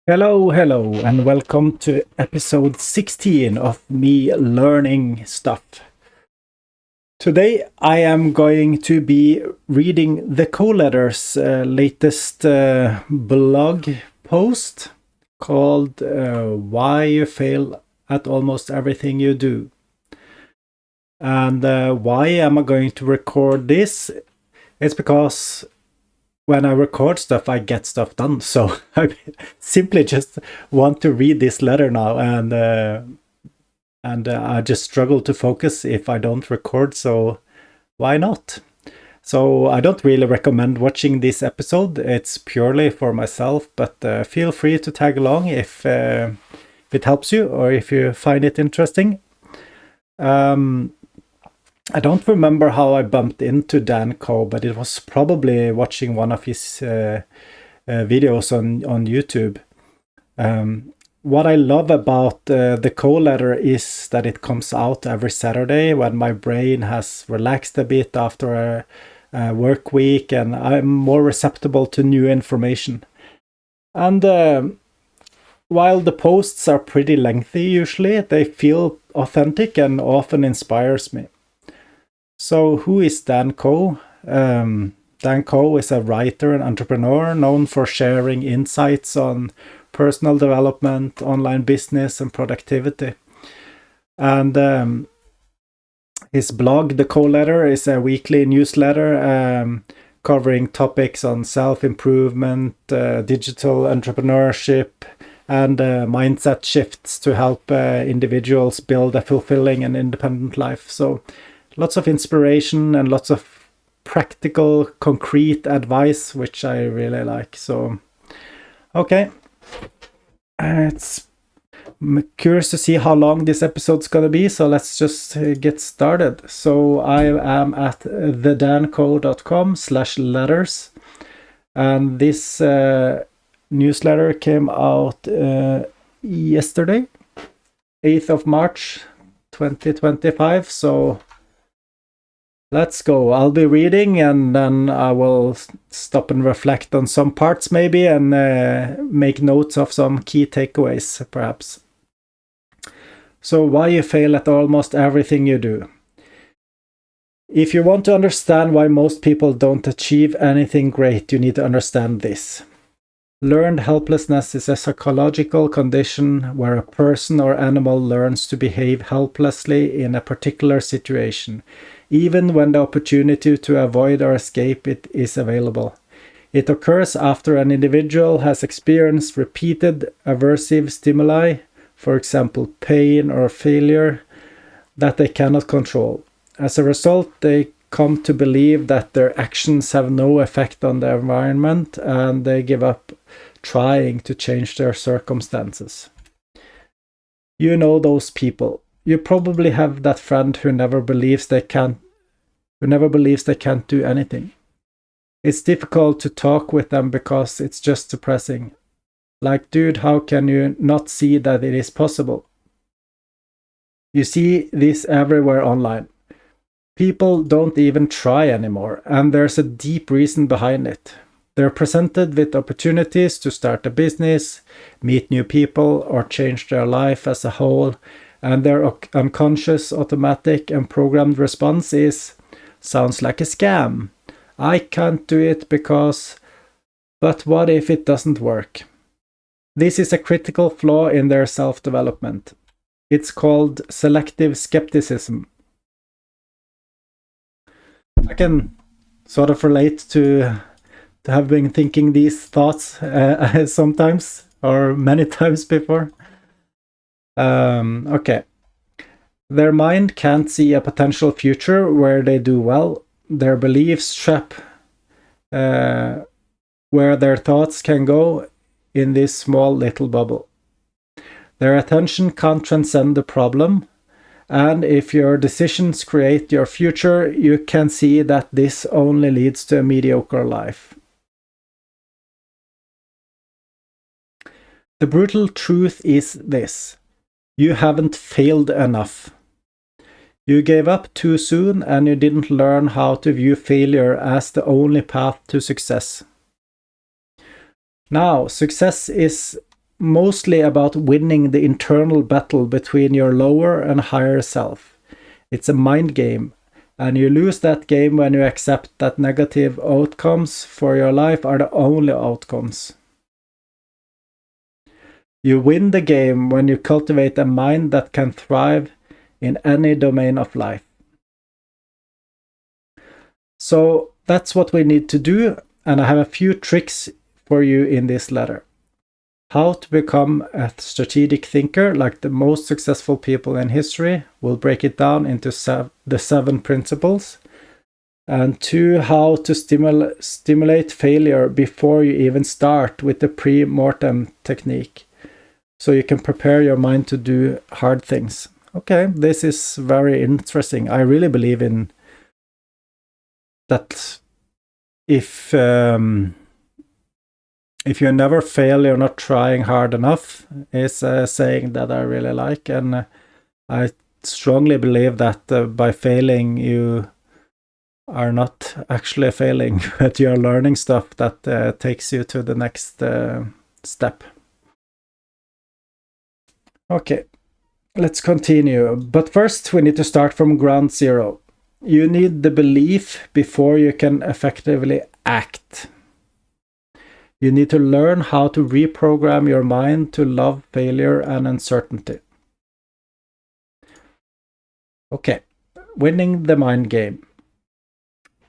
Hello, and welcome to episode 16 of me learning stuff. Today, I am going to be reading the Koe Letter's latest blog post called Why You Fail at Almost Everything You Do. And why am I going to record this? It's because when I record stuff, I get stuff done. So I simply just want to read this letter now, and I just struggle to focus if I don't record. So why not? So I don't really recommend watching this episode. It's purely for myself, but feel free to tag along if it helps you or if you find it interesting. I don't remember how I bumped into Dan Koe, but it was probably watching one of his videos on YouTube. What I love about the Koe Letter is that it comes out every Saturday when my brain has relaxed a bit after a work week and I'm more receptive to new information. And while the posts are pretty lengthy usually, they feel authentic and often inspires me. So who is Dan Koe? Dan Koe is a writer and entrepreneur known for sharing insights on personal development, online business, and productivity. And his blog, The Koe Letter, is a weekly newsletter covering topics on self-improvement, digital entrepreneurship, and mindset shifts to help individuals build a fulfilling and independent life. So lots of inspiration and lots of practical, concrete advice, which I really like. So, okay. I'm curious to see how long this episode's gonna be, so let's just get started. So I am at thedanco.com/letters, and this newsletter came out yesterday, 8th of March 2025. So let's go. I'll be reading and then I will stop and reflect on some parts maybe and make notes of some key takeaways perhaps. So why you fail at almost everything you do. If you want to understand why most people don't achieve anything great, you need to understand this. Learned helplessness is a psychological condition where a person or animal learns to behave helplessly in a particular situation, even when the opportunity to avoid or escape it is available. It occurs after an individual has experienced repeated aversive stimuli, for example, pain or failure, that they cannot control. As a result, they come to believe that their actions have no effect on the environment and they give up trying to change their circumstances. You know those people. You probably have that friend who never believes they can't do anything. It's difficult to talk with them because it's just depressing. Like, dude, how can you not see that it is possible? You see this everywhere online. People don't even try anymore, and there's a deep reason behind it. They're presented with opportunities to start a business, meet new people, or change their life as a whole, and their unconscious, automatic, and programmed response is, sounds like a scam. I can't do it because... But what if it doesn't work? This is a critical flaw in their self-development. It's called selective skepticism. I can sort of relate to have been thinking these thoughts sometimes or many times before. Okay. Their mind can't see a potential future where they do well. Their beliefs trap where their thoughts can go in this small little bubble. Their attention can't transcend the problem. And if your decisions create your future, you can see that this only leads to a mediocre life. The brutal truth is this: you haven't failed enough. You gave up too soon and you didn't learn how to view failure as the only path to success. Now, success is mostly about winning the internal battle between your lower and higher self. It's a mind game, and you lose that game when you accept that negative outcomes for your life are the only outcomes. You win the game when you cultivate a mind that can thrive in any domain of life. So that's what we need to do, and I have a few tricks for you in this letter. How to become a strategic thinker like the most successful people in history. We'll break it down into the 7 principles. And 2, how to stimulate failure before you even start with the pre-mortem technique, so you can prepare your mind to do hard things. Okay, this is very interesting. I really believe in that if you never fail, you're not trying hard enough, is a saying that I really like. And I strongly believe that by failing, you are not actually failing, but you're learning stuff that takes you to the next step. Okay, let's continue. But first, we need to start from ground zero. You need the belief before you can effectively act. You need to learn how to reprogram your mind to love failure and uncertainty. Okay, winning the mind game.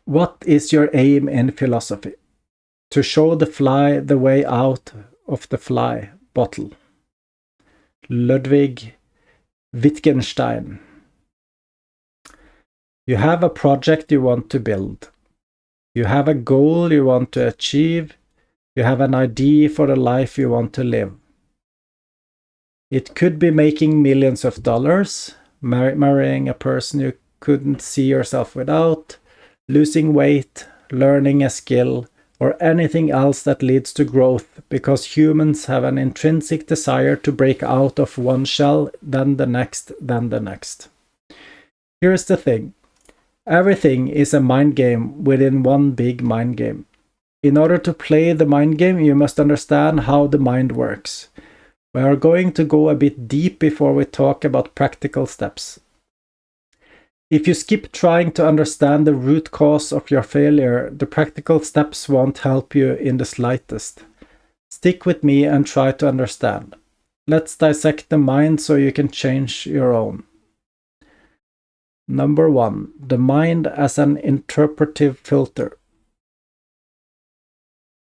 What is your aim in philosophy? To show the fly the way out of the fly bottle. Ludwig Wittgenstein. You have a project you want to build. You have a goal you want to achieve. You have an idea for the life you want to live. It could be making millions of dollars, marrying a person you couldn't see yourself without, losing weight, learning a skill, or anything else that leads to growth, because humans have an intrinsic desire to break out of one shell, then the next, then the next. Here's the thing. Everything is a mind game within one big mind game. In order to play the mind game, you must understand how the mind works. We are going to go a bit deep before we talk about practical steps. If you skip trying to understand the root cause of your failure, the practical steps won't help you in the slightest. Stick with me and try to understand. Let's dissect the mind so you can change your own. Number 1. The mind as an interpretive filter.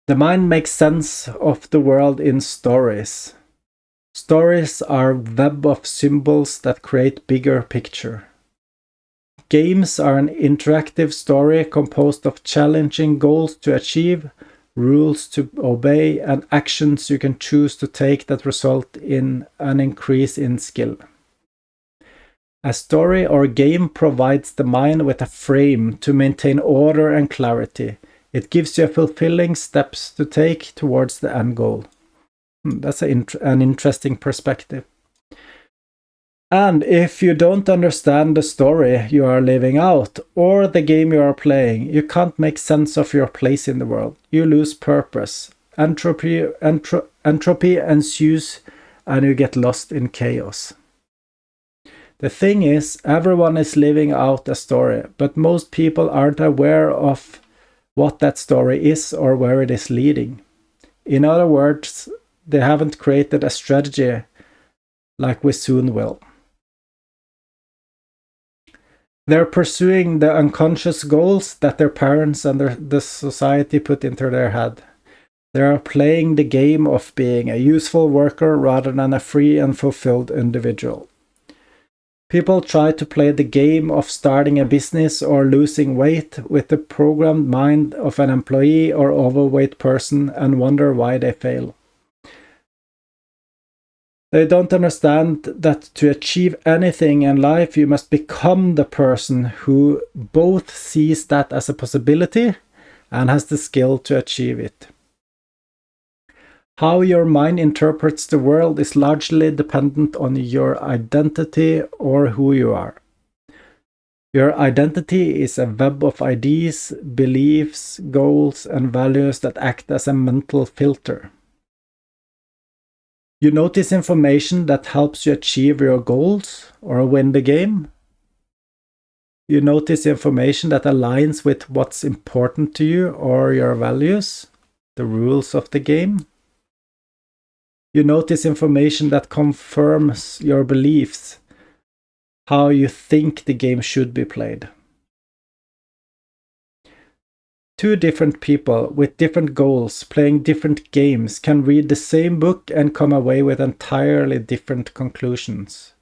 The mind makes sense of the world in stories. Stories are a web of symbols that create bigger picture. Games are an interactive story composed of challenging goals to achieve, rules to obey, and actions you can choose to take that result in an increase in skill. A story or game provides the mind with a frame to maintain order and clarity. It gives you fulfilling steps to take towards the end goal. That's an interesting perspective. And if you don't understand the story you are living out or the game you are playing, you can't make sense of your place in the world. You lose purpose. Entropy ensues and you get lost in chaos. The thing is, everyone is living out a story, but most people aren't aware of what that story is or where it is leading. In other words, they haven't created a strategy like we soon will. They're pursuing the unconscious goals that their parents and the society put into their head. They are playing the game of being a useful worker rather than a free and fulfilled individual. People try to play the game of starting a business or losing weight with the programmed mind of an employee or overweight person and wonder why they fail. They don't understand that to achieve anything in life, you must become the person who both sees that as a possibility and has the skill to achieve it. How your mind interprets the world is largely dependent on your identity or who you are. Your identity is a web of ideas, beliefs, goals, and values that act as a mental filter. You notice information that helps you achieve your goals or win the game. You notice information that aligns with what's important to you or your values, the rules of the game. You notice information that confirms your beliefs, how you think the game should be played. Two different people with different goals playing different games can read the same book and come away with entirely different conclusions.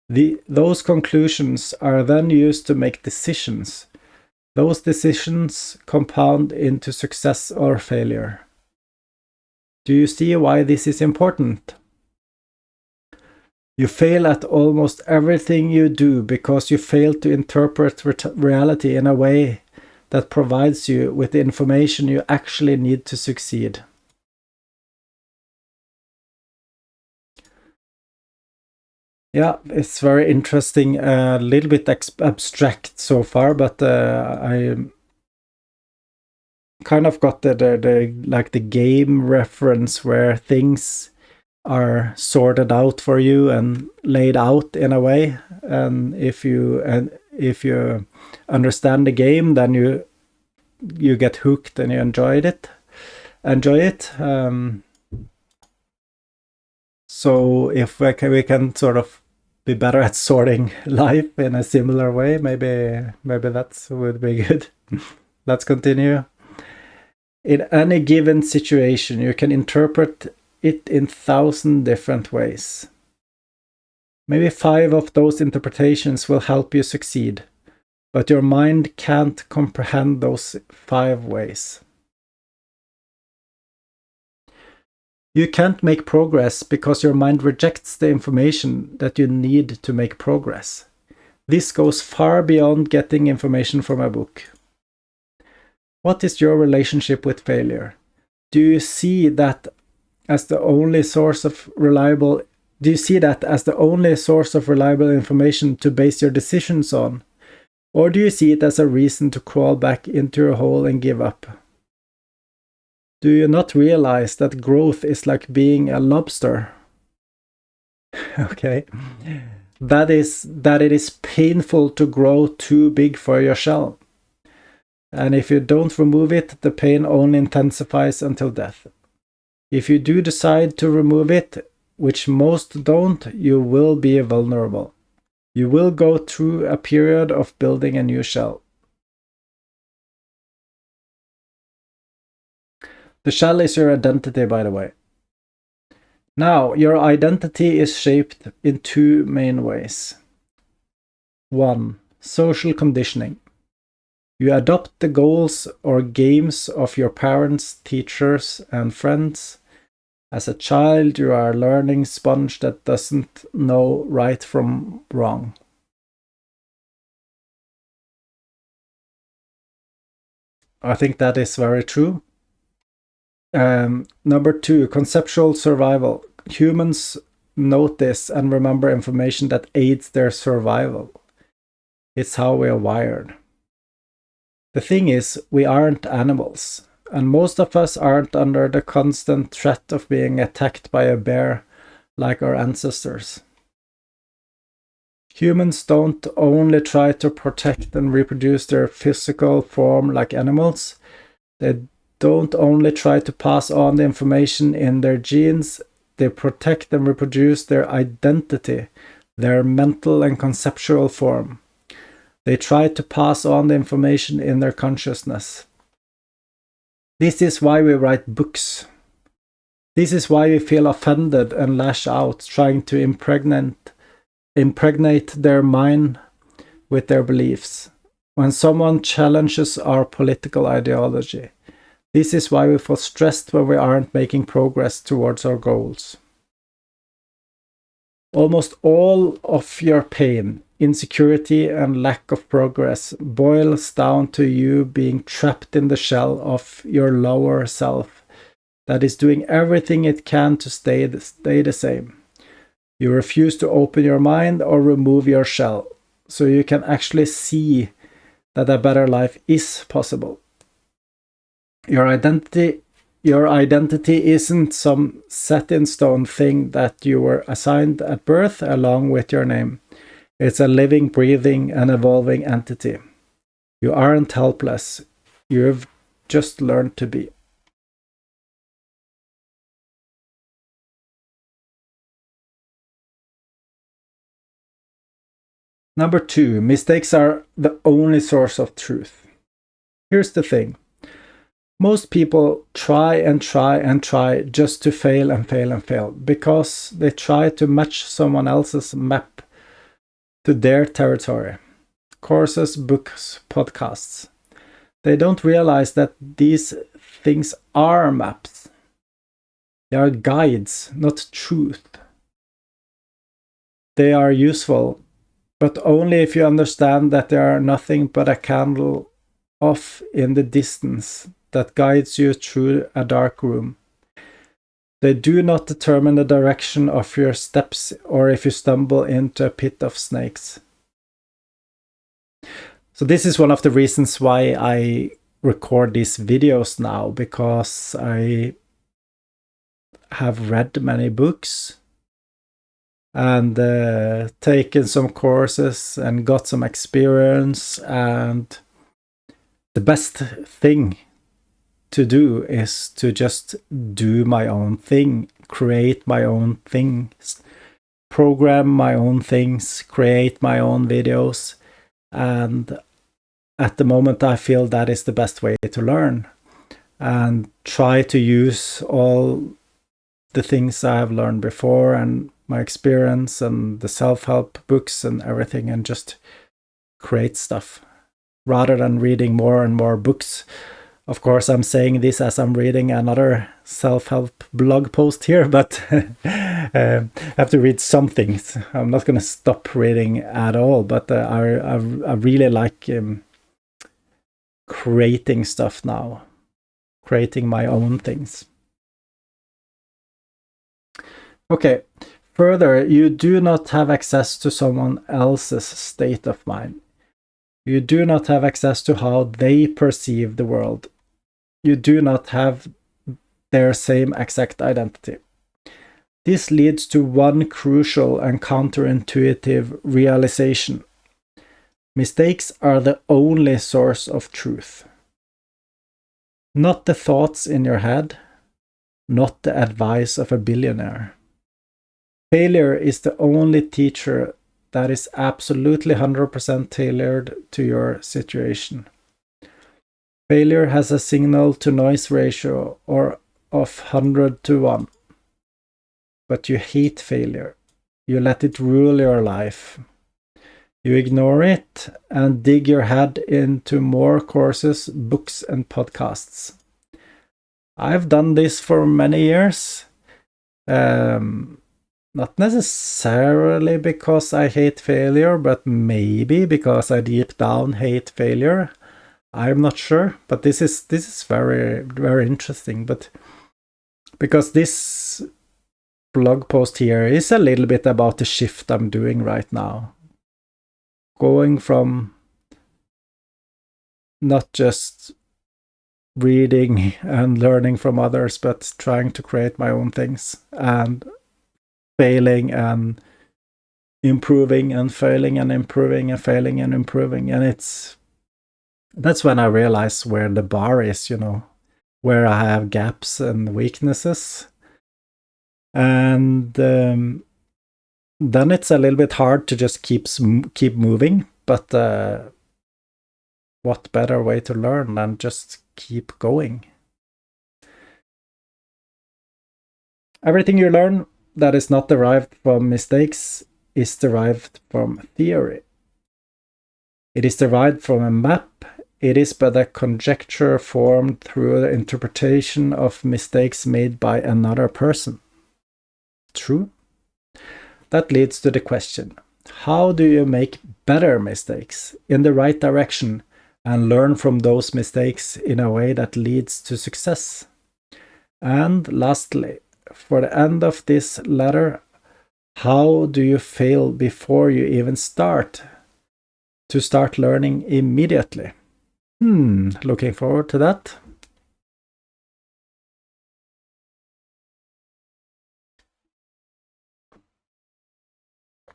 Those conclusions are then used to make decisions. Those decisions compound into success or failure. Do you see why this is important? You fail at almost everything you do because you fail to interpret reality in a way that provides you with the information you actually need to succeed. Yeah, it's very interesting, a little bit abstract so far, but I kind of got the game reference where things are sorted out for you and laid out in a way, and if you understand the game, then you get hooked and you enjoy it. So if we can sort of be better at sorting life in a similar way, maybe that would be good. Let's continue. In any given situation, you can interpret it in 1,000 different ways. Maybe 5 of those interpretations will help you succeed, but your mind can't comprehend those 5 ways. You can't make progress because your mind rejects the information that you need to make progress. This goes far beyond getting information from a book. What is your relationship with failure? Do you see that as the only source of reliable information to base your decisions on? Or do you see it as a reason to crawl back into your hole and give up? Do you not realize that growth is like being a lobster? Okay. That it is painful to grow too big for your shell. And if you don't remove it, the pain only intensifies until death. If you do decide to remove it, which most don't, you will be vulnerable. You will go through a period of building a new shell. The shell is your identity, by the way. Now, your identity is shaped in 2 main ways. 1. Social conditioning. You adopt the goals or games of your parents, teachers, and friends. As a child, you are a learning sponge that doesn't know right from wrong. I think that is very true. Number 2, conceptual survival. Humans notice and remember information that aids their survival. It's how we are wired. The thing is, we aren't animals, and most of us aren't under the constant threat of being attacked by a bear like our ancestors. Humans don't only try to protect and reproduce their physical form like animals. They don't only try to pass on the information in their genes, they protect and reproduce their identity, their mental and conceptual form. They try to pass on the information in their consciousness. This is why we write books. This is why we feel offended and lash out, trying to impregnate their mind with their beliefs. When someone challenges our political ideology, this is why we feel stressed when we aren't making progress towards our goals. Almost all of your pain, insecurity, and lack of progress boils down to you being trapped in the shell of your lower self that is doing everything it can to stay the same. You refuse to open your mind or remove your shell, so you can actually see that a better life is possible. Your identity Your identity isn't some set-in-stone thing that you were assigned at birth along with your name. It's a living, breathing, and evolving entity. You aren't helpless. You've just learned to be. Number 2, mistakes are the only source of truth. Here's the thing. Most people try and try and try just to fail and fail and fail because they try to match someone else's map to their territory. Courses, books, podcasts. They don't realize that these things are maps. They are guides, not truth. They are useful, but only if you understand that they are nothing but a candle off in the distance that guides you through a dark room. They do not determine the direction of your steps or if you stumble into a pit of snakes. So this is one of the reasons why I record these videos now, because I have read many books and taken some courses and got some experience, and the best thing to do is to just do my own thing, create my own things, program my own things, create my own videos. And at the moment I feel that is the best way to learn, and try to use all the things I have learned before and my experience and the self-help books and everything, and just create stuff rather than reading more and more books. Of course, I'm saying this as I'm reading another self-help blog post here, but I have to read something. I'm not going to stop reading at all, but I really like creating stuff now, creating my own things. Okay, further, you do not have access to someone else's state of mind. You do not have access to how they perceive the world. You do not have their same exact identity. This leads to one crucial and counterintuitive realization. Mistakes are the only source of truth. Not the thoughts in your head, not the advice of a billionaire. Failure is the only teacher that is absolutely 100% tailored to your situation. Failure has a signal-to-noise ratio of 100 to 1. But you hate failure. You let it rule your life. You ignore it and dig your head into more courses, books, and podcasts. I've done this for many years. Not necessarily because I hate failure, but maybe because I deep down hate failure. I'm not sure, but this is very, very interesting. But because this blog post here is a little bit about the shift I'm doing right now. Going from not just reading and learning from others, but trying to create my own things, and failing and improving and failing and improving and failing and improving. And that's when I realize where the bar is, where I have gaps and weaknesses. And then it's a little bit hard to just keep moving, but what better way to learn than just keep going? Everything you learn that is not derived from mistakes is derived from theory. It is derived from a map. It is but a conjecture formed through the interpretation of mistakes made by another person. True? That leads to the question, how do you make better mistakes in the right direction and learn from those mistakes in a way that leads to success? And lastly, for the end of this letter, how do you fail before you even start learning immediately? Looking forward to that.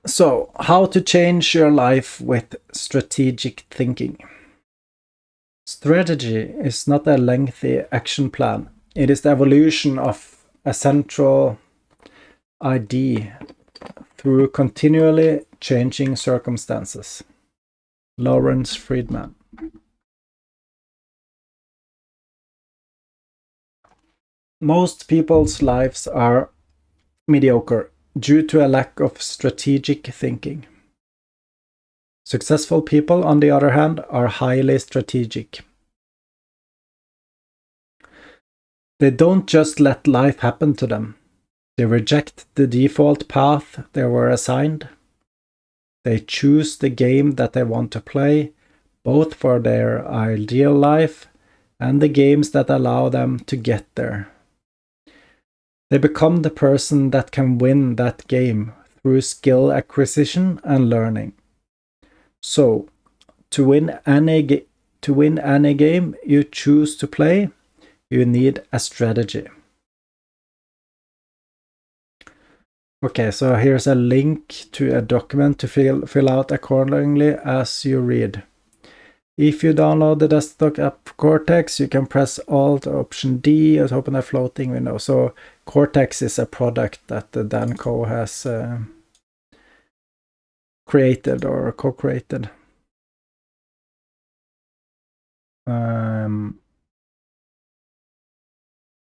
So, how to change your life with strategic thinking. Strategy is not a lengthy action plan. It is the evolution of a central idea through continually changing circumstances. Lawrence Friedman. Most people's lives are mediocre due to a lack of strategic thinking. Successful people, on the other hand, are highly strategic. They don't just let life happen to them. They reject the default path they were assigned. They choose the game that they want to play, both for their ideal life and the games that allow them to get there. They become the person that can win that game through skill acquisition and learning. So, to win any game you choose to play, you need a strategy. Okay, so here's a link to a document to fill out accordingly as you read. If you download the desktop app Cortex, you can press Alt or Option D to open a floating window. So Cortex is a product that Dan Koe has created or co-created.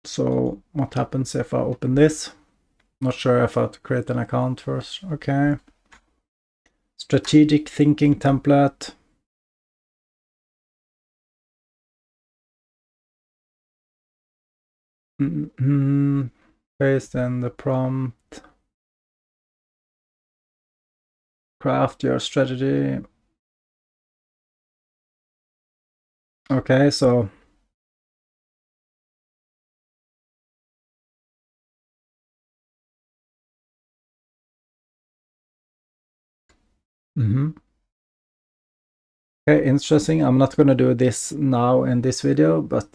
So what happens if I open this? Not sure if I have to create an account first. Okay. Strategic thinking template. Paste in the prompt. Craft your strategy. Okay, so okay, interesting. I'm not going to do this now in this video, but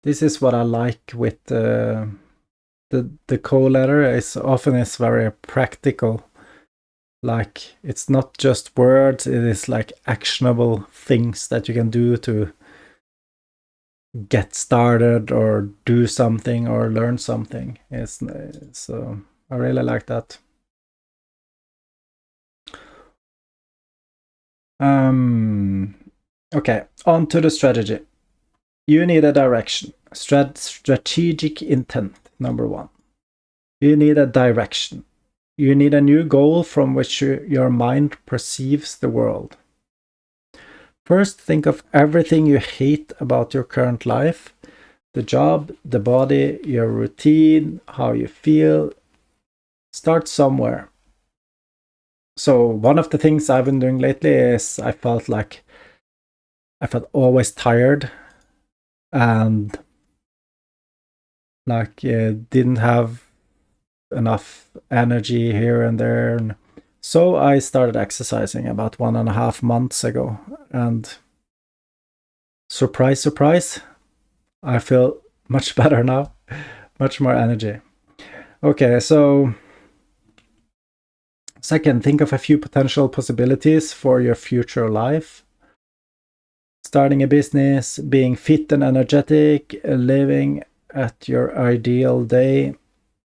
this is what I like with the Koe Letter. It's very practical. Like, it's not just words, it is like actionable things that you can do to get started or do something or learn something. So I really like that. Okay, on to the strategy. You need a direction. Strategic intent, number one. You need a direction. You need a new goal from which your mind perceives the world. First, think of everything you hate about your current life, the job, the body, your routine, how you feel. Start somewhere. So one of the things I've been doing lately is I felt always tired and like didn't have enough energy here and there. And so I started exercising about 1.5 months ago, and surprise, surprise, I feel much better now, much more energy. Okay, so second, think of a few potential possibilities for your future life. Starting a business, being fit and energetic, living at your ideal day.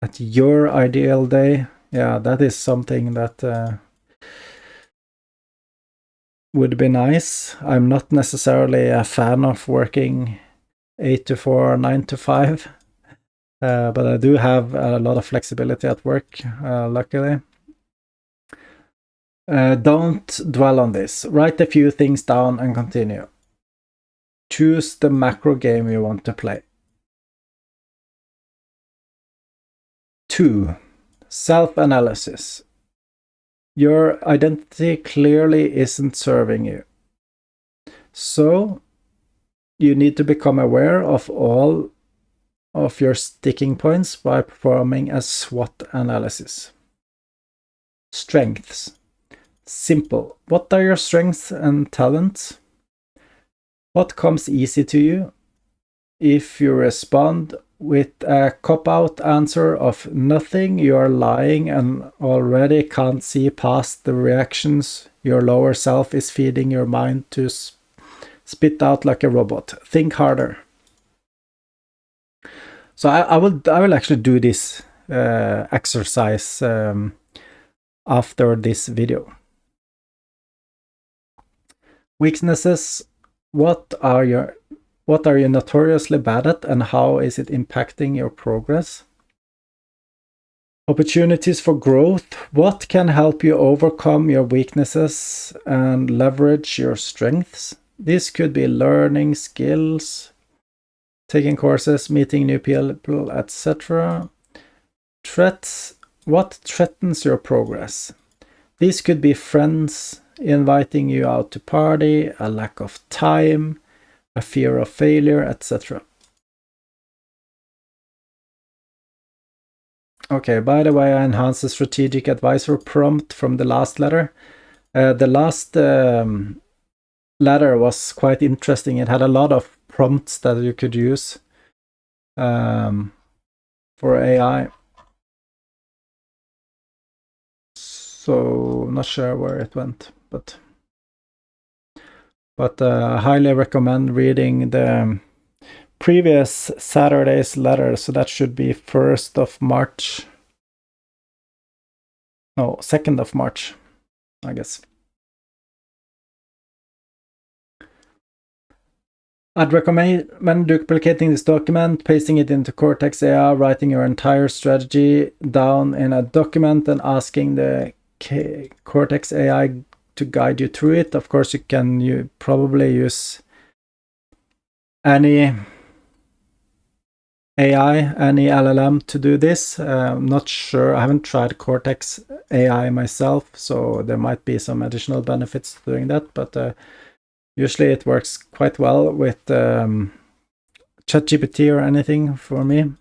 At your ideal day. Yeah, that is something that would be nice. I'm not necessarily a fan of working 8 to 4 or 9 to 5, but I do have a lot of flexibility at work, luckily. Don't dwell on this. Write a few things down and continue. Choose the macro game you want to play. 2. Self-analysis. Your identity clearly isn't serving you. So, you need to become aware of all of your sticking points by performing a SWOT analysis. Strengths. Simple. What are your strengths and talents? What comes easy to you? If you respond with a cop-out answer of nothing, you are lying and already can't see past the reactions your lower self is feeding your mind to spit out like a robot. Think harder. So I will actually do this exercise after this video. Weaknesses. What are you notoriously bad at, and how is it impacting your progress? Opportunities for growth. What can help you overcome your weaknesses and leverage your strengths? This could be learning skills, taking courses, meeting new people, etc. Threats. What threatens your progress? These could be friends inviting you out to party, a lack of time, a fear of failure, etc. Okay, by the way, I enhanced the strategic advisor prompt from the last letter. The last letter was quite interesting. It had a lot of prompts that you could use for AI. So, not sure where it went, but I highly recommend reading the previous Saturday's letter. So that should be 1st of March. No, 2nd of March, I guess. I'd recommend duplicating this document, pasting it into Cortex AI, writing your entire strategy down in a document and asking the Cortex AI to guide you through it. Of course, you probably use any AI, any LLM to do this. I'm not sure. I haven't tried Cortex AI myself, so there might be some additional benefits to doing that, but usually it works quite well with ChatGPT or anything for me.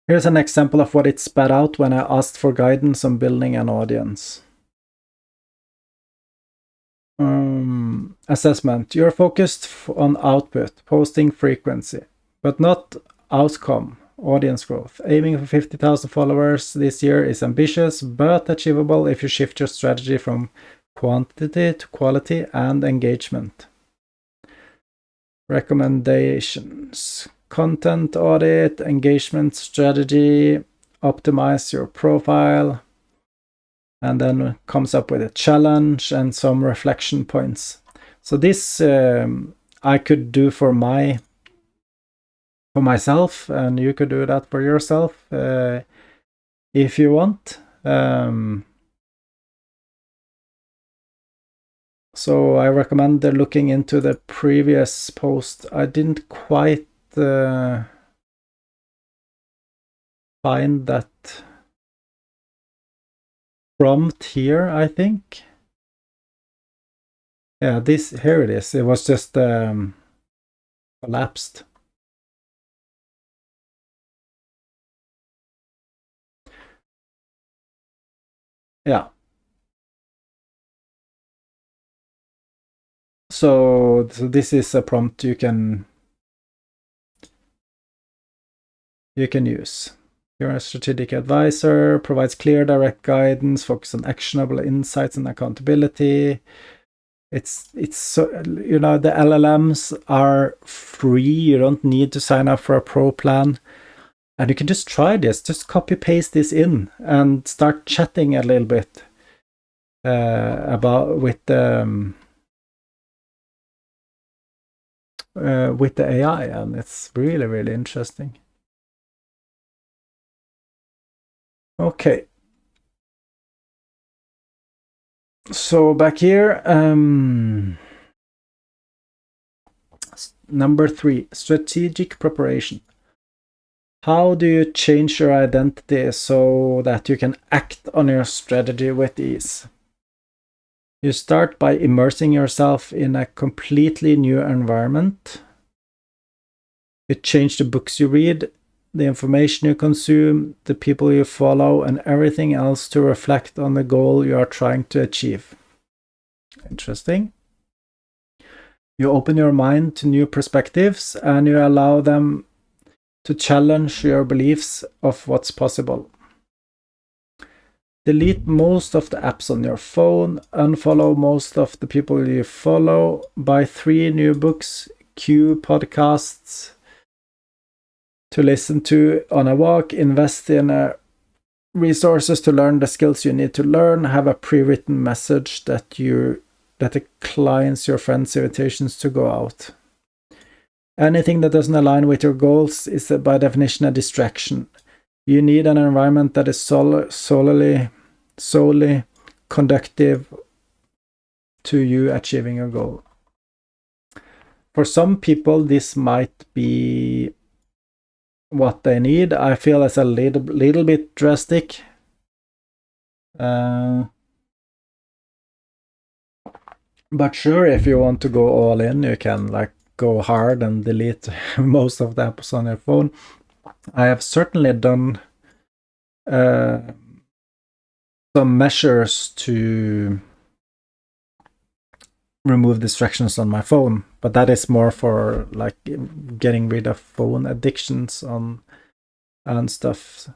Here's an example of what it spat out when I asked for guidance on building an audience. Assessment. You're focused on output, posting frequency, but not outcome, audience growth. Aiming for 50,000 followers this year is ambitious, but achievable if you shift your strategy from quantity to quality and engagement. Recommendations. Content audit, engagement strategy, optimize your profile, and then comes up with a challenge and some reflection points. So this I could do for myself, and you could do that for yourself if you want. So I recommend looking into the previous post. I didn't quite find that prompt here, I think. Yeah, here it is. It was just collapsed. Yeah. So this is a prompt you can use. You're a strategic advisor, provides clear, direct guidance, focus on actionable insights and accountability. It's so, the LLMs are free. You don't need to sign up for a pro plan. And you can just try this. Just copy paste this in and start chatting a little bit with the AI, and it's really, really interesting. Okay. So back here, number 3, strategic preparation. How do you change your identity so that you can act on your strategy with ease? You start by immersing yourself in a completely new environment. You change the books you read, the information you consume, the people you follow, and everything else to reflect on the goal you are trying to achieve. Interesting. You open your mind to new perspectives and you allow them to challenge your beliefs of what's possible. Delete most of the apps on your phone, unfollow most of the people you follow, buy 3 new books, queue podcasts to listen to on a walk, invest in resources to learn the skills you need to learn, have a pre-written message that declines your friends' invitations to go out. Anything that doesn't align with your goals is by definition a distraction. You need an environment that is solely conducive to you achieving your goal. For some people, this might be what they need. I feel it's a little bit drastic. But sure, if you want to go all in, you can like go hard and delete most of the apps on your phone. I have certainly done some measures to remove distractions on my phone, but that is more for like getting rid of phone addictions and stuff.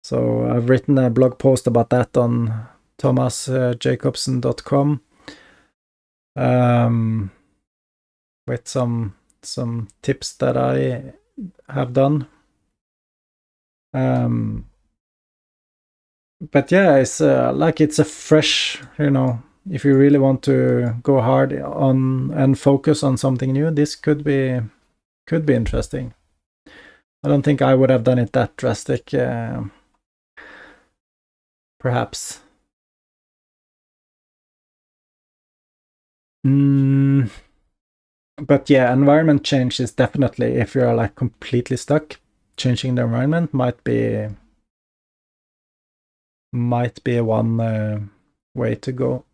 So I've written a blog post about that on thomasjacobsen.com with some tips that I have done. But yeah, it's it's a fresh, if you really want to go hard on and focus on something new, this could be interesting. I don't think I would have done it that drastic, perhaps. But yeah, environment change is definitely, if you're like completely stuck, changing the environment might be one way to go.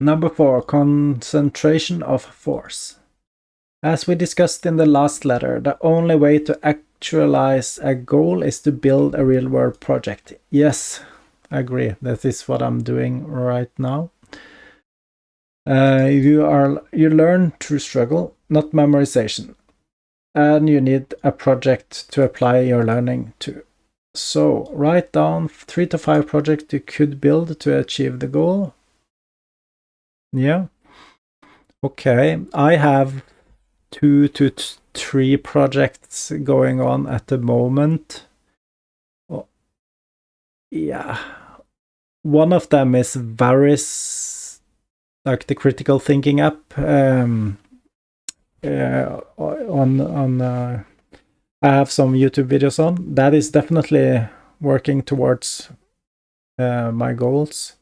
Number 4, concentration of force. As we discussed in the last letter, the only way to actualize a goal is to build a real-world project. Yes, I agree. That is what I'm doing right now. You learn through struggle, not memorization. And you need a project to apply your learning to. So write down 3 to 5 projects you could build to achieve the goal. Yeah. Okay, I have 2 to 3 projects going on at the moment. Oh, yeah. One of them is Varys, like the critical thinking app. I have some YouTube videos on. That is definitely working towards my goals.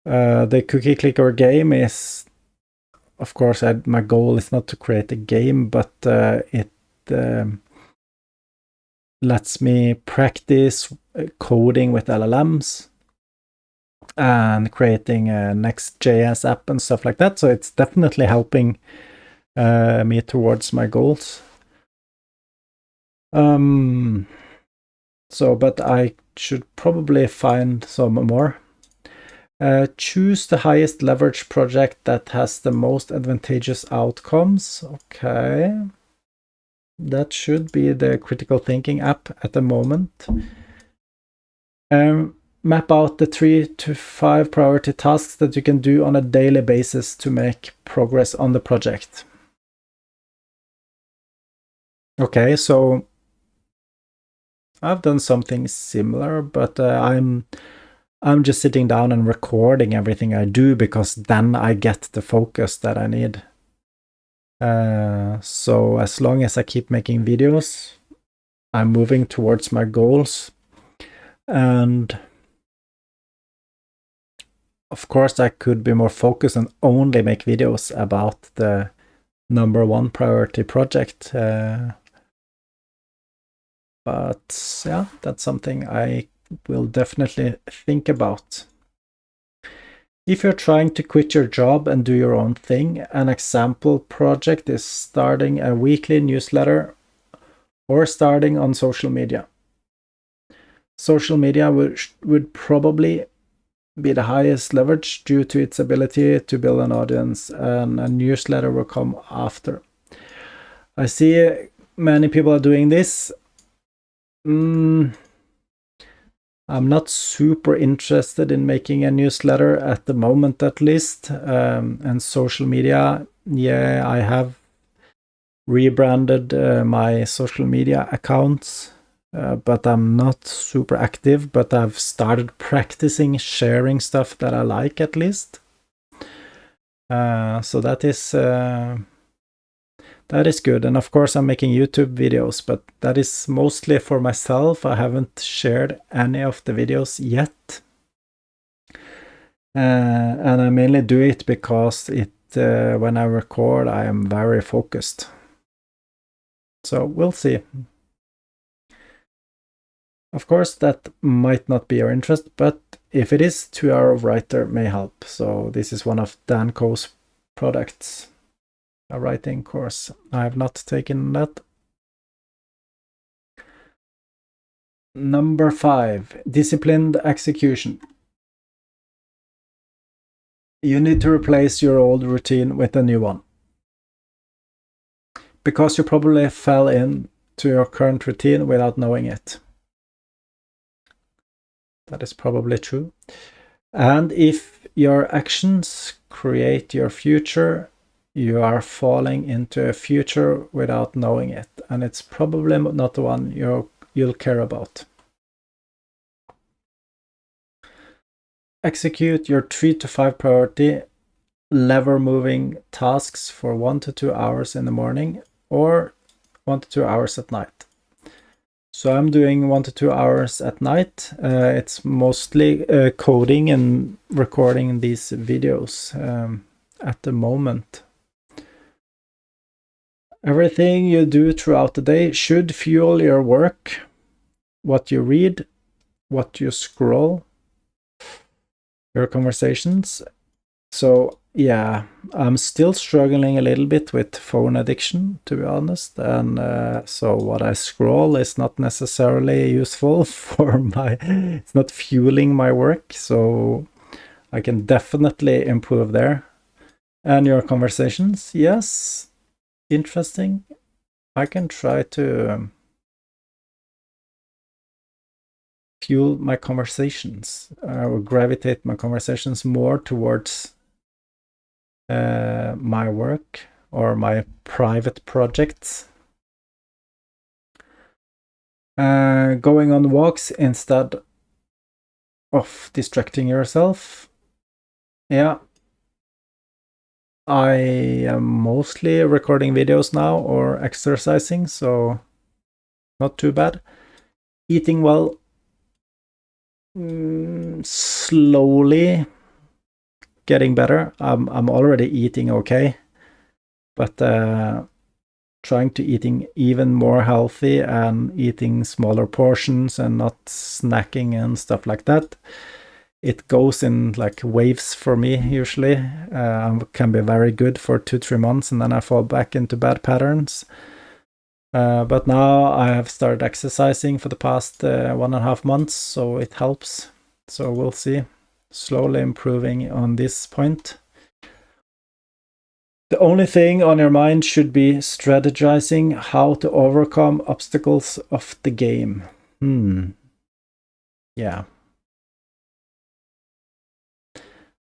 The cookie clicker game is, of course, my goal is not to create a game, but it lets me practice coding with LLMs and creating a Next.js app and stuff like that. So it's definitely helping me towards my goals. But I should probably find some more. Choose the highest leverage project that has the most advantageous outcomes. Okay. That should be the critical thinking app at the moment. Map out the 3 to 5 priority tasks that you can do on a daily basis to make progress on the project. Okay, so I've done something similar, but I'm just sitting down and recording everything I do because then I get the focus that I need. So as long as I keep making videos, I'm moving towards my goals. And of course, I could be more focused and only make videos about the number 1 priority project. But yeah, that's something I will definitely think about. If you're trying to quit your job and do your own thing, an example project is starting a weekly newsletter or starting on social media. Social media would probably be the highest leverage due to its ability to build an audience, and a newsletter will come after. I see many people are doing this. I'm not super interested in making a newsletter at the moment, at least. And social media, yeah, I have rebranded my social media accounts. But I'm not super active, but I've started practicing sharing stuff that I like, at least. So that is good. And of course, I'm making YouTube videos, but that is mostly for myself. I haven't shared any of the videos yet. And I mainly do it because when I record, I am very focused. So we'll see. Of course, that might not be your interest, but if it is, 2 Hour of Writer may help. So this is one of Dan Koe's products, a writing course. I have not taken that. Number 5, disciplined execution. You need to replace your old routine with a new one. Because you probably fell into your current routine without knowing it. That is probably true. And if your actions create your future, you are falling into a future without knowing it. And it's probably not the one you'll care about. Execute your 3 to 5 priority lever moving tasks for 1 to 2 hours in the morning or 1 to 2 hours at night. So I'm doing 1 to 2 hours at night. It's mostly coding and recording these videos at the moment. Everything you do throughout the day should fuel your work, what you read, what you scroll, your conversations. So yeah, I'm still struggling a little bit with phone addiction, to be honest. And so what I scroll is not necessarily useful for it's not fueling my work. So I can definitely improve there. And your conversations, yes, interesting. I can try to fuel my conversations, or gravitate my conversations more towards my work or my private projects. Going on walks instead of distracting yourself. Yeah. I am mostly recording videos now or exercising, so not too bad. Eating well, slowly getting better. I'm already eating okay, but trying to eating even more healthy and eating smaller portions and not snacking and stuff like that. It goes in like waves for me usually. Can be very good for 2-3 months and then I fall back into bad patterns. But now I have started exercising for the past 1.5 months, so it helps. So we'll see. Slowly improving on this point. The only thing on your mind should be strategizing how to overcome obstacles of the game. Yeah.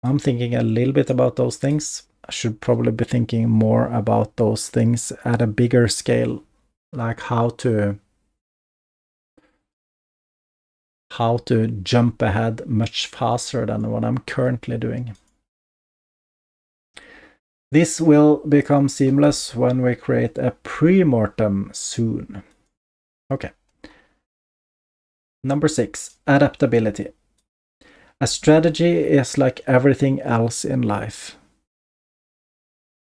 I'm thinking a little bit about those things. I should probably be thinking more about those things at a bigger scale, like how to jump ahead much faster than what I'm currently doing. This will become seamless when we create a pre-mortem soon. Okay. Number 6, adaptability. A strategy is like everything else in life.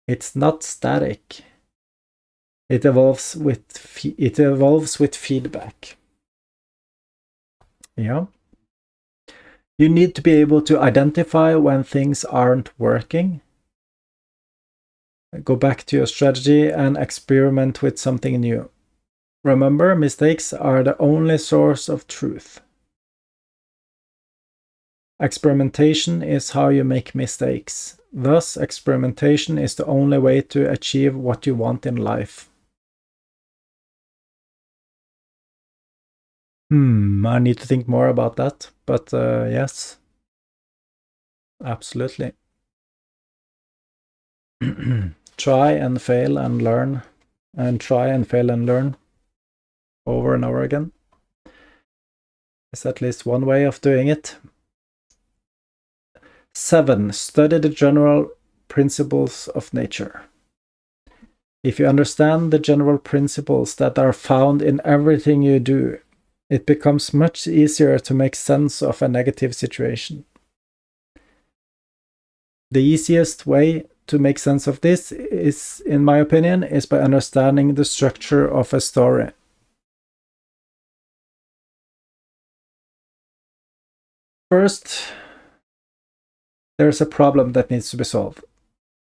It's not static. It evolves with feedback. Yeah. You need to be able to identify when things aren't working. Go back to your strategy and experiment with something new. Remember, mistakes are the only source of truth. Experimentation is how you make mistakes. Thus, experimentation is the only way to achieve what you want in life. I need to think more about that, but yes, absolutely. Try and fail and learn, and try and fail and learn over and over again. It's at least one way of doing it. 7. Study the general principles of nature. If you understand the general principles that are found in everything you do, it becomes much easier to make sense of a negative situation. The easiest way to make sense of this is, in my opinion, is by understanding the structure of a story. First, there's a problem that needs to be solved.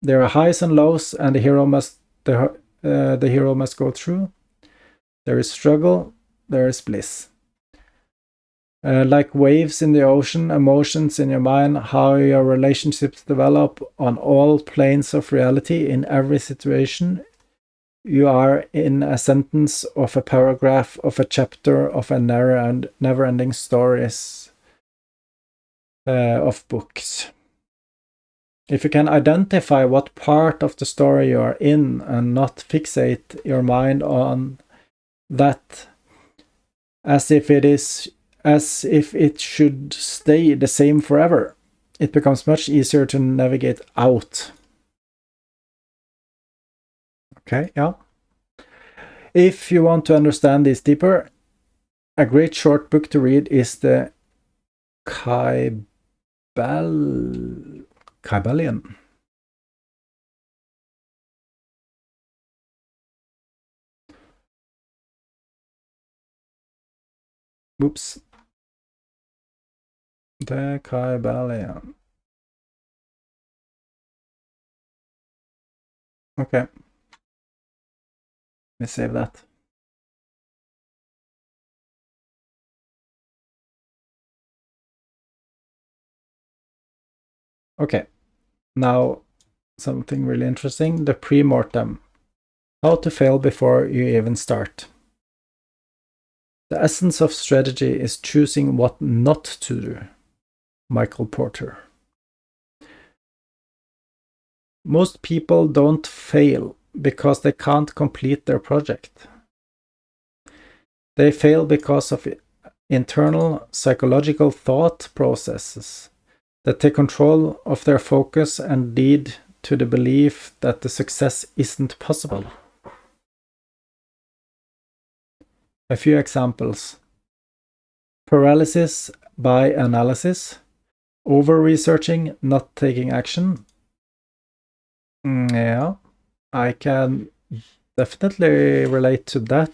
There are highs and lows, and the hero must go through. There is struggle, there is bliss. Like waves in the ocean, emotions in your mind, how your relationships develop on all planes of reality in every situation. You are in a sentence of a paragraph of a chapter of a never-ending stories of books. If you can identify what part of the story you are in and not fixate your mind on that as if it should stay the same forever, it becomes much easier to navigate out. Okay, yeah. If you want to understand this deeper, a great short book to read is the Kybalion. Oops. The Kybalion. Okay. Let me save that. Okay. Now, something really interesting. The pre-mortem. How to fail before you even start. The essence of strategy is choosing what not to do. Michael Porter. Most people don't fail because they can't complete their project. They fail because of internal psychological thought processes that take control of their focus and lead to the belief that the success isn't possible. A few examples. Paralysis by analysis, over-researching, not taking action. Yeah, I can definitely relate to that.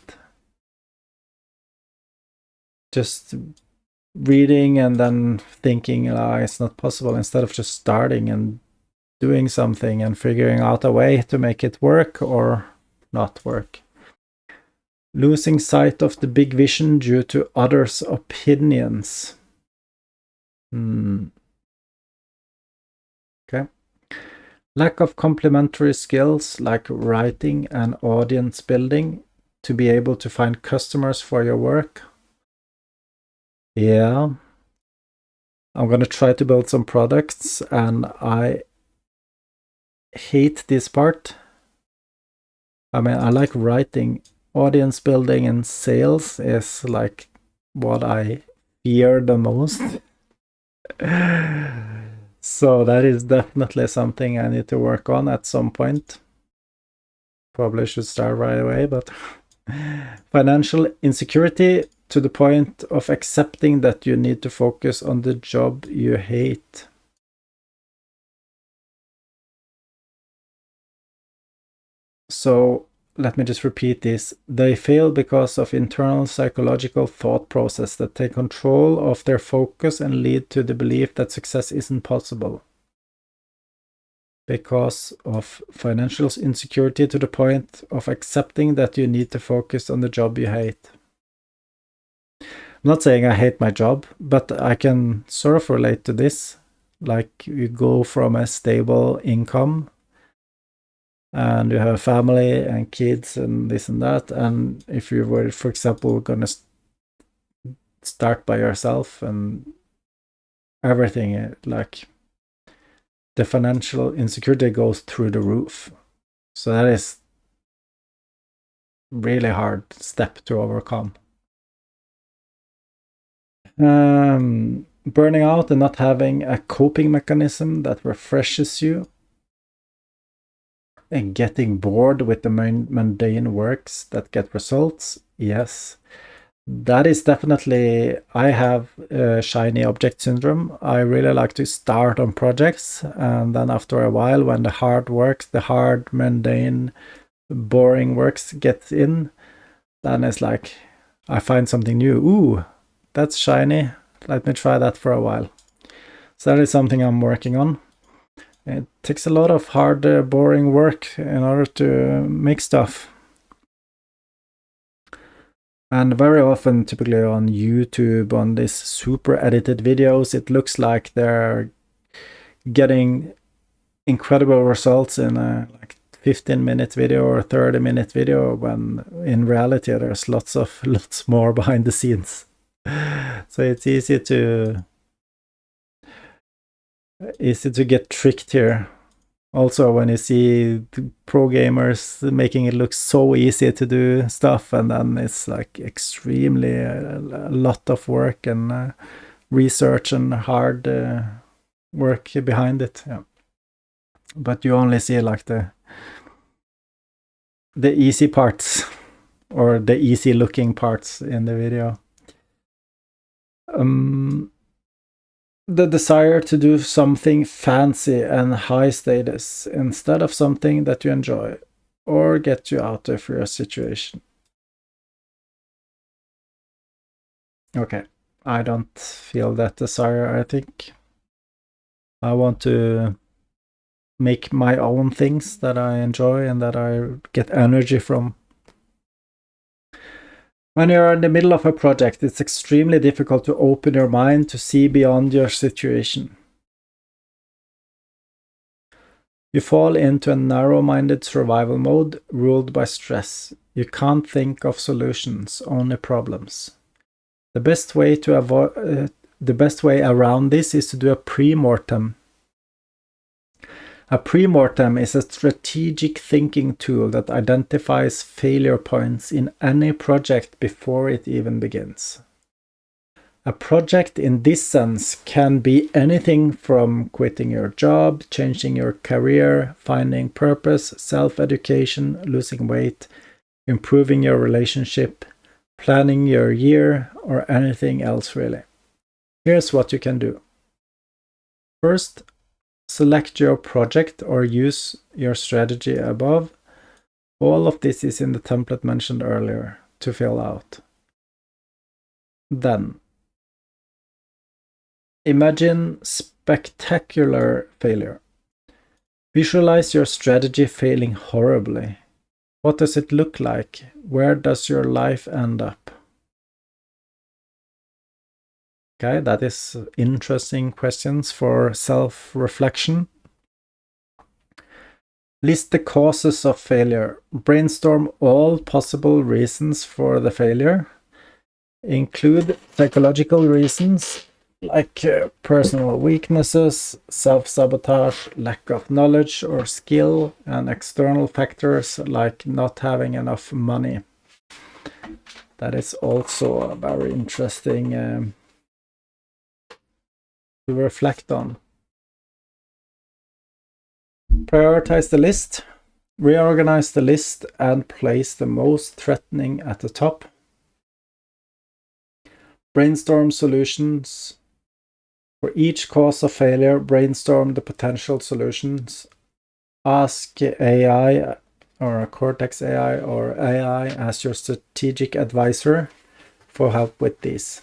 Just reading and then thinking it's not possible, instead of just starting and doing something and figuring out a way to make it work or not work. Losing sight of the big vision due to others' opinions. Okay. Lack of complementary skills like writing and audience building to be able to find customers for your work. Yeah. I'm going to try to build some products, and I hate this part. I mean, I like writing. Audience building and sales is like what I fear the most. So that is definitely something I need to work on at some point. Probably should start right away, but financial insecurity to the point of accepting that you need to focus on the job you hate. So let me just repeat this. They fail because of internal psychological thought process that take control of their focus and lead to the belief that success isn't possible. Because of financial insecurity to the point of accepting that you need to focus on the job you hate. not saying I hate my job, but I can sort of relate to this. Like, you go from a stable income and you have a family and kids and this and that. And if you were, for example, going to start by yourself and everything, like the financial insecurity goes through the roof. So that is really hard step to overcome. Burning out and not having a coping mechanism that refreshes you, and getting bored with the mundane works that get results. Yes, that is definitely, I have shiny object syndrome. I really like to start on projects, and then after a while, when the hard works, the hard, mundane, boring works get in, then it's like I find something new. Ooh, that's shiny. Let me try that for a while. So that is something I'm working on. It takes a lot of hard, boring work in order to make stuff. And very often, typically on YouTube, on these super edited videos, it looks like they're getting incredible results in a like 15-minute video or 30-minute video, when in reality there's lots more behind the scenes. So it's easy to get tricked here. Also, when you see pro gamers making it look so easy to do stuff, and then it's like extremely a lot of work and research and hard work behind it. Yeah. But you only see like the easy parts or the easy looking parts in the video. The desire to do something fancy and high status instead of something that you enjoy or get you out of your situation. Okay, I don't feel that desire, I think. I want to make my own things that I enjoy and that I get energy from. When you're in the middle of a project, it's extremely difficult to open your mind to see beyond your situation. You fall into a narrow-minded survival mode ruled by stress. You can't think of solutions, only problems. The best way around this is to do a pre-mortem. A pre-mortem is a strategic thinking tool that identifies failure points in any project before it even begins. A project in this sense can be anything from quitting your job, changing your career, finding purpose, self-education, losing weight, improving your relationship, planning your year, or anything else really. Here's what you can do. First, select your project or use your strategy above. All of this is in the template mentioned earlier to fill out. Then, imagine spectacular failure. Visualize your strategy failing horribly. What does it look like? Where does your life end up? Okay, that is interesting questions for self-reflection. List the causes of failure. Brainstorm all possible reasons for the failure. Include psychological reasons like personal weaknesses, self-sabotage, lack of knowledge or skill, and external factors like not having enough money. That is also a very interesting to reflect on. Prioritize the list. Reorganize the list and place the most threatening at the top. Brainstorm solutions. For each cause of failure, brainstorm the potential solutions. Ask AI or Cortex AI or AI as your strategic advisor for help with these.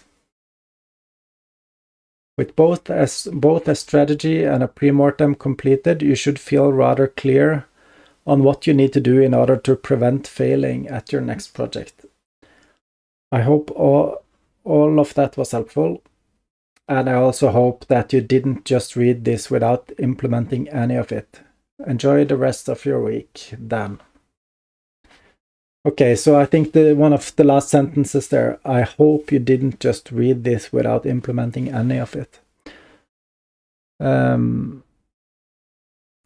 With both a strategy and a pre-mortem completed, you should feel rather clear on what you need to do in order to prevent failing at your next project. I hope all all of that was helpful. And I also hope that you didn't just read this without implementing any of it. Enjoy the rest of your week, Dan. Okay, so I think one of the last sentences there, I hope you didn't just read this without implementing any of it.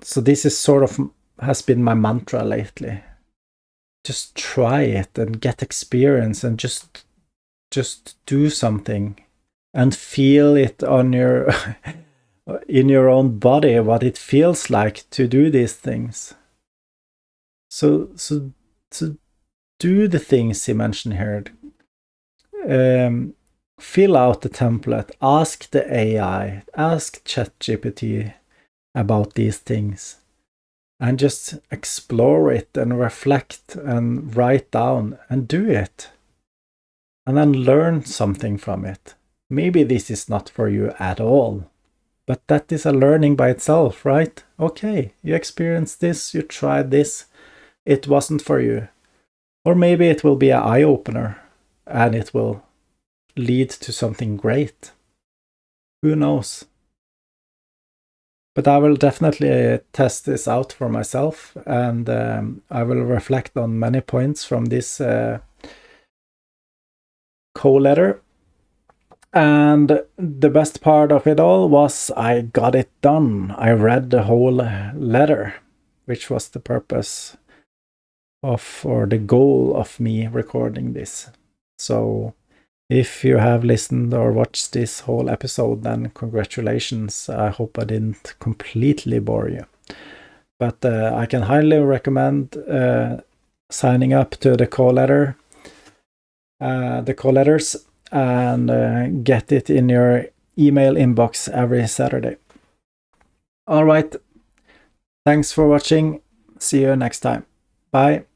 So this is sort of has been my mantra lately. Just try it and get experience and just do something and feel it on your in your own body, what it feels like to do these things. So do the things he mentioned here. Fill out the template, ask the AI, ask ChatGPT about these things, and just explore it and reflect and write down and do it. And then learn something from it. Maybe this is not for you at all, but that is a learning by itself, right? Okay, you experienced this, you tried this, it wasn't for you. Or maybe it will be an eye-opener and it will lead to something great. Who knows? But I will definitely test this out for myself, and I will reflect on many points from this Koe Letter. And the best part of it all was I got it done. I read the whole letter, which was the purpose of, or the goal of me recording this. So if you have listened or watched this whole episode, then congratulations. I hope I didn't completely bore you. But I can highly recommend signing up to the Koe Letter, the Koe Letters, and get it in your email inbox every Saturday. All right. Thanks for watching. See you next time. Bye.